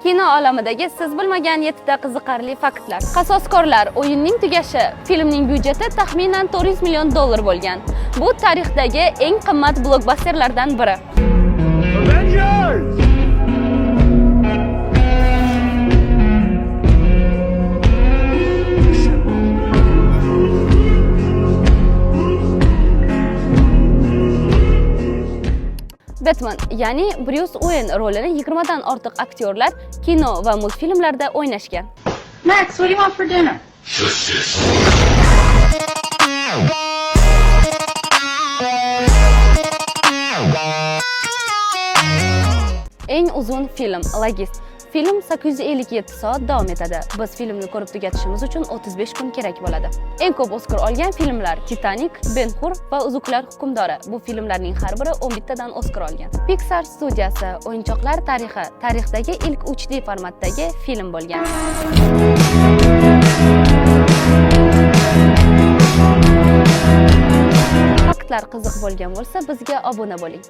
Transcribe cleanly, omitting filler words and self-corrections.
Kino olamidagi siz bilmagan 7 ta qiziqarli faktlar. Qasoskorlar o'yinning tugashi. Filmning byudjeti taxminan 400 million dollar bo'lgan. Bu tarixdagi eng qimmat blokbasterlardan biri. Avengers! Batman, ya'ni Bruce Wayne rolini 20 dan ortiq aktyorlar kino va multfilmlarda o'ynashgan. Max, what do you want for dinner? Eng uzun film Logist. Film 857 soat davom etadi. Biz filmni ko'rib tugatishimiz uchun 35 kun kerak bo'ladi. Eng ko'p Oskar olgan filmlar Titanic, Ben-Hur va Uzuklar hukmdori. Bu filmlarning har biri 11 tadan Oskar olgan. Pixar studiyasi o'yinchoqlar tarixdagi ilk 3D formatdagi film bo'lgan. Faktlar qiziq bo'lgan bo'lsa, bizga obuna bo'ling.